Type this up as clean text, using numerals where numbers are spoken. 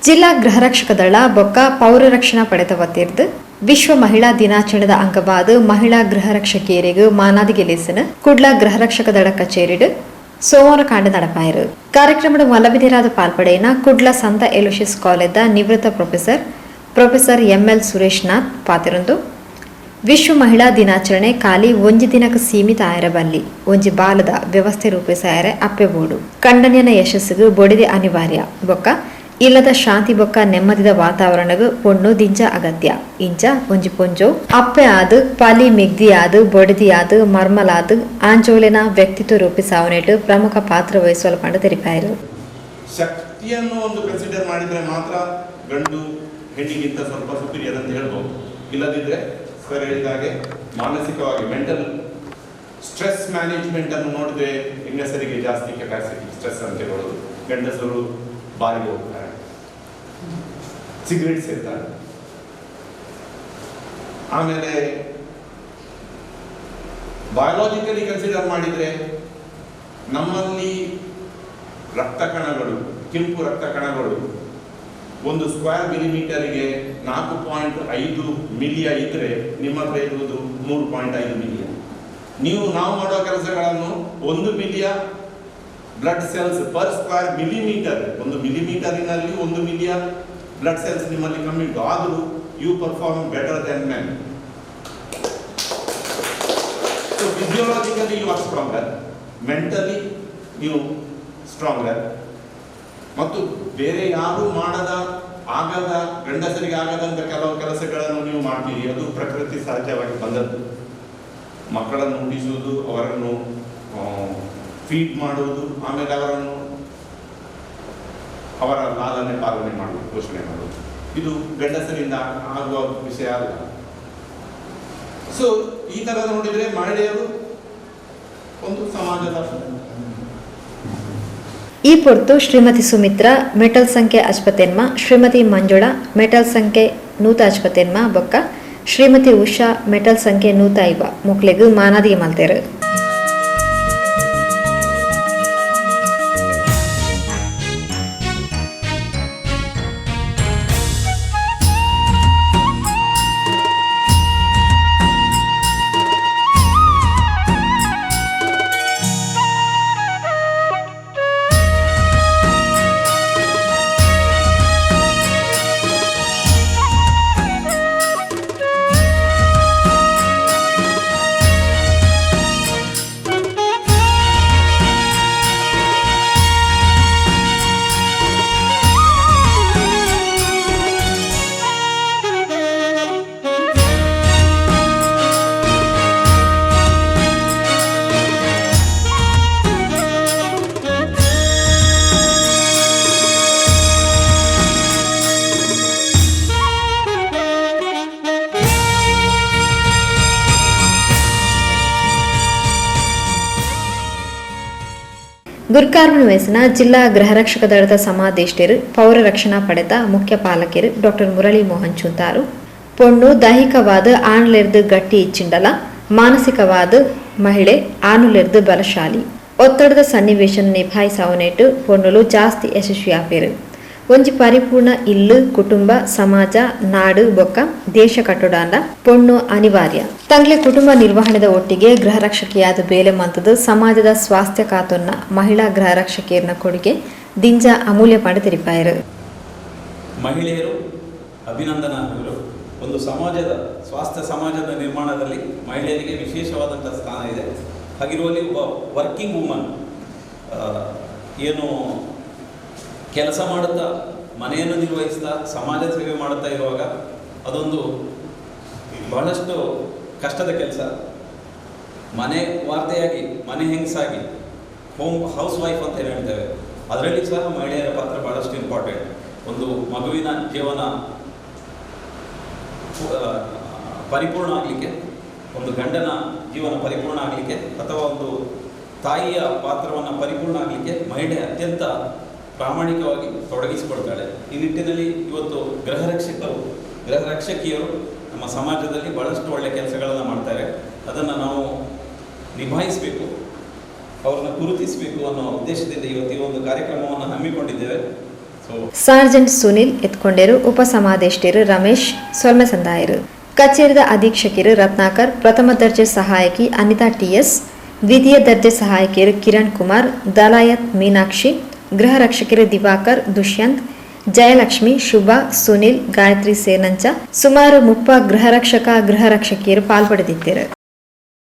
ಜಿಲ್ಲಾ ಗೃಹರಕ್ಷಕ ದಳ ಬೊಕ್ಕ ಪೌರ ರಕ್ಷಣಾ ಪಡೆದ ವತಿರ್ದು ವಿಶ್ವ ಮಹಿಳಾ ದಿನಾಚರಣೆದ ಅಂಗವಾದ ಮಹಿಳಾ ಗೃಹರಕ್ಷಕಿಯರಿಗೂ ಮಾನಾದಿಗೆ ಲೇಸನ ಕುಡ್ಲ ಗೃಹರಕ್ಷಕ ದಳ ಕಚೇರಿಡು ಸೋಮವಾರ ಕಾಂಡ ನಡಪಾಯಿರು. ಕಾರ್ಯಕ್ರಮದ ಮಲಬಿದಿರಾದ ಪಾಲ್ಪಡೆಯಿನ ಕುಡ್ಲ ಸಂತ ಎಲೋಶಿಯಸ್ ಕಾಲೇಜ್ ನಿವೃತ್ತ ಪ್ರೊಫೆಸರ್ ಎಂಎಲ್ ಸುರೇಶ್ ನಾಥ್ ಪಾತಿರೊಂದು ವಿಶ್ವ ಮಹಿಳಾ ದಿನಾಚರಣೆ ಖಾಲಿ ಒಂಜಿ ದಿನಕ್ಕೆ ಸೀಮಿತ ಆಯರಬಲ್ಲಿ ಒಂಜಿ ಬಾಲದ ವ್ಯವಸ್ಥೆ ರೂಪಿಸಾಯರೆ ಅಪ್ಪೆಬೋಡು ಖಂಡನೆಯ ಯಶಸ್ಸಿಗೂ ಬೊಡಿದೆ ಅನಿವಾರ್ಯ ಬೊಕ್ಕ ಇಲ್ಲದ ಶಾಂತಿ ಬೊಕ್ಕ ನೆಮ್ಮದಿದ ವಾತಾವರಣಗೂ ಪೊಣ್ಣು ದಿಂಜ ಅಗತ್ಯ ಇಂಚ ಒಂಜಿ ಪೊಂಜೋ ಅಪ್ಪೆ ಆದು ಪಾಲಿ ಮಿಗ್ದಿ ಆದು ಬೊಡಿದಿ ಆದು ಮರ್ಮಲಾದು ಆಂಜೋಲಿನ ವ್ಯಕ್ತಿತ್ವ ರೂಪಿಸಾವನೇಟು ಪ್ರಮುಖ ಪಾತ್ರ ವಹಿಸುವ ಪಂಡ ತೆರಿಪಾಯಿರು. ಶಕ್ತಿಯನ್ನು ಒಂದು ಕನ್ಸಿಡರ್ ಮಾಡಿದ್ರೆ ಮಾತ್ರ ಗಂಡು ಹೆಣ್ಣಿಗಿಂತ ಸ್ವಲ್ಪ ಸುಪೀರಿಯರ್ ಅಂತ ಹೇಳ್ಬೋದು. ಇಲ್ಲದಿದ್ರೆ ಸರ್ ಹೇಳಿದಾಗೆ ಮಾನಸಿಕವಾಗಿ ಮೆಂಟಲ್ ಸ್ಟ್ರೆಸ್ ಮ್ಯಾನೇಜ್ಮೆಂಟ್ ಅನ್ನು ನೋಡಿದ್ರೆ ಹೆಂಗಸರಿಗೆ ಜಾಸ್ತಿ ಕೆಪಾಸಿಟಿ ಸ್ಟ್ರೆಸ್ ಅಂತ ಹೇಳೋದು. ಗಂಡಸರು ಬಾರಿಗೆ ಹೋಗ್ತಾರೆ, ಸಿಗರೇಟ್ ಸೇರ್ತಾರೆ, ಆಮೇಲೆ ಬಯೋಲಾಜಿಕಲಿ ಕನ್ಸಿಡರ್ ಮಾಡಿದ್ರೆ ನಮ್ಮಲ್ಲಿ ರಕ್ತ ಕಣಗಳು, ಕೆಂಪು ರಕ್ತ ಕಣಗಳು ಒಂದು ಸ್ಕ್ವೇರ್ ಮಿಲಿಮೀಟರ್ಗೆ 4.5 ಮಿಲಿಯ ಇದ್ರೆ ನಿಮ್ಮ ಹತ್ರ ಇರುವುದು 3.5 ಮಿಲಿಯ. ನಾವು ಮಾಡುವ ಕೆಲಸಗಳನ್ನು 1 million blood cells per square millimetre, 1 ಮಿಲಿಮೀಟರಿನಲ್ಲಿ 1 ಮಿಲಿಯ ಬ್ಲಡ್ ಸೆಲ್ಸ್ ನಿಮ್ಮಲ್ಲಿ ಕಮ್ಮಿ ಉಂಟು, ಆದರೂ you perform better than men. So physiologically you are stronger, mentally ನೀವು ಸ್ಟ್ರಾಂಗರ್. ಮತ್ತು ಬೇರೆ ಯಾರು ಆಗದ ಗಂಡಸರಿಗೆ ಆಗದಂತ ಕೆಲವು ಕೆಲಸಗಳನ್ನು ನೀವು ಮಾಡ್ತೀರಿ, ಅದು ಪ್ರಕೃತಿ ಸಹಜವಾಗಿ ಬಂದದ್ದು. ಮಕ್ಕಳನ್ನು ಉಡಿಸುವುದು, ಅವರನ್ನು ಫೀಡ್ ಮಾಡುವುದು, ಆಮೇಲೆ ಅವರ ಲಾಲನೆ ಪಾಲನೆ ಮಾಡುವುದು, ಪೋಷಣೆ ಮಾಡುವುದು, ಇದು ಗಂಡಸರಿಂದ ಆಗುವ ವಿಷಯ ಅಲ್ಲ. ಸೊ ಈ ಥರ ನೋಡಿದರೆ ಮಹಿಳೆಯರು ಒಂದು ಸಮಾಜದ ಈ ಪೊರ್ತು ಶ್ರೀಮತಿ ಸುಮಿತ್ರಾ ಮೆಟಲ್ ಸಂಖ್ಯೆ ಅಜ್ಪತೆನ್ಮ, ಶ್ರೀಮತಿ ಮಂಜುಳಾ ಮೆಟಲ್ ಸಂಖ್ಯೆ ನೂತ ಅಜ್ಪತೆನ್ಮ ಬೊಕ್ಕ ಶ್ರೀಮತಿ ಉಷಾ ಮೆಟಲ್ ಸಂಖ್ಯೆ 105 ಮುಕ್ಲೆಗೂ ಮಾನಾದಿಗೆ ಮಲ್ತೇರು. ಗುರ್ಕಾರ್ಮನ್ ವಯಸ್ಸಿನ ಜಿಲ್ಲಾ ಗೃಹರಕ್ಷಕ ದಳದ ಸಮಾದೇಷ್ಟರು ಪೌರ ರಕ್ಷಣಾ ಪಡೆದ ಮುಖ್ಯ ಪಾಲಕರು ಡಾಕ್ಟರ್ ಮುರಳಿ ಮೋಹನ್ ಚೂಂತಾರು ಪೊಣ್ಣು ದೈಹಿಕವಾದ ಆಣಲೆರ್ದು ಗಟ್ಟಿ ಇಚ್ಚಿಂಡಲ, ಮಾನಸಿಕವಾದ ಮಹಿಳೆ ಆನುಲೆರ್ದು ಬಲಶಾಲಿ ಒತ್ತಡದ ಸನ್ನಿವೇಶ ನಿಭಾಯಿಸಾವನೇಟು ಪೊಣ್ಣುಲು ಜಾಸ್ತಿ ಯಶಸ್ವಿಯಾಪೇರು. ಒಂಜಿ ಪರಿಪೂರ್ಣ ಇಲ್ಲು ಕುಟುಂಬ ಸಮಾಜ ನಾಡು ಬೊಕ್ಕ ದೇಶ ಕಟ್ಟುಡಾಂಡ ಪೊಣ್ಣು ಅನಿವಾರ್ಯ. ತಂಗ್ಲೆ ಕುಟುಂಬ ನಿರ್ವಹಣೆದ ಒಟ್ಟಿಗೆ ಗೃಹರಕ್ಷಕಿಯಾದ ಬೇಲೆ ಮಂತದು ಸಮಾಜದ ಸ್ವಾಸ್ಥ್ಯ ಕಾತೊನ್ನ ಮಹಿಳಾ ಗೃಹರಕ್ಷಕಿಯರ್ನ ಕೊಡುಗೆ ದಿಂಜ ಅಮೂಲ್ಯ ಪಂಡ ತೆರಿಪಾಯರು. ಮಹಿಳೆಯರು ಅಭಿನಂದನಾರ್ಹರು. ಒಂದು ಸ್ವಾಸ್ಥ್ಯ ಸಮಾಜದ ನಿರ್ಮಾಣದಲ್ಲಿ ಮಹಿಳೆಯರಿಗೆ ವಿಶೇಷವಾದಂಥ ಸ್ಥಾನ ಇದೆ. ಹಾಗಿರುವಲ್ಲಿ ಒಬ್ಬ ವರ್ಕಿಂಗ್ ವುಮನ್ ಏನು ಕೆಲಸ ಮಾಡುತ್ತಾ ಮನೆಯನ್ನು ನಿರ್ವಹಿಸ್ತಾ ಸಮಾಜ ಸೇವೆ ಮಾಡುತ್ತಾ ಇರುವಾಗ ಅದೊಂದು ಬಹಳಷ್ಟು ಕಷ್ಟದ ಕೆಲಸ. ಮನೆ ವಾರ್ತೆಯಾಗಿ, ಮನೆ ಹೆಂಗಸಾಗಿ, ಹೌಸ್ ವೈಫ್ ಅಂತ ಏನು ಹೇಳ್ತೇವೆ, ಅದರಲ್ಲಿ ಸಹ ಮಹಿಳೆಯರ ಪಾತ್ರ ಬಹಳಷ್ಟು ಇಂಪಾರ್ಟೆಂಟ್. ಒಂದು ಮಗುವಿನ ಜೀವನ ಪರಿಪೂರ್ಣ ಆಗಲಿಕ್ಕೆ, ಒಂದು ಗಂಡನ ಜೀವನ ಪರಿಪೂರ್ಣ ಆಗಲಿಕ್ಕೆ, ಅಥವಾ ಒಂದು ತಾಯಿಯ ಪಾತ್ರವನ್ನು ಪರಿಪೂರ್ಣ ಆಗಲಿಕ್ಕೆ ಮಹಿಳೆ ಅತ್ಯಂತ ಪ್ರಾಮಾಣಿಕವಾಗಿ ತೊಡಗಿಸಿಕೊಳ್ತಾಳೆ. ಈ ನಿಟ್ಟಿನಲ್ಲಿ ಇವತ್ತು ಗೃಹರಕ್ಷಕಿಯರು ನಮ್ಮ ಸಮಾಜದಲ್ಲಿ ಬಹಳಷ್ಟು ಒಳ್ಳೆಯ ಕೆಲಸಗಳನ್ನು ಮಾಡ್ತಾರೆ. ಅದನ್ನು ನಾವು ನಿಭಾಯಿಸಬೇಕು, ಅವ್ರನ್ನ ಗುರುತಿಸಬೇಕು ಅನ್ನೋ ಉದ್ದೇಶದಿಂದ ಇವತ್ತು ಈ ಒಂದು ಕಾರ್ಯಕ್ರಮವನ್ನು ಹಮ್ಮಿಕೊಂಡಿದ್ದೇವೆ. ಸಾರ್ಜೆಂಟ್ ಸುನಿಲ್ ಎತ್ಕೊಂಡೇರು, ಉಪಸಮಾದೇಷ್ಟರು ರಮೇಶ್ ಸೊಲ್ಮೆಸಂದಾಯರು. ಕಚೇರಿದ ಅಧೀಕ್ಷಕರು ರತ್ನಾಕರ್, ಪ್ರಥಮ ದರ್ಜೆ ಸಹಾಯಕಿ ಅನಿತಾ ಟಿಎಸ್, ದ್ವಿತೀಯ ದರ್ಜೆ ಸಹಾಯಕಿಯರು ಕಿರಣ್ ಕುಮಾರ್, ದಲಾಯತ್ ಮೀನಾಕ್ಷಿ, ಗೃಹ ರಕ್ಷಕರು ದಿವಾಕರ್, ದುಷ್ಯಂತ್, ಜಯಲಕ್ಷ್ಮಿ, ಶುಭಾ, ಸುನಿಲ್, ಗಾಯತ್ರಿ ಸೇನಂಚ ಸುಮಾರು 30 ಗೃಹ ರಕ್ಷಕಿಯರು ಪಾಲ್ಪಡೆದಿದ್ದರು.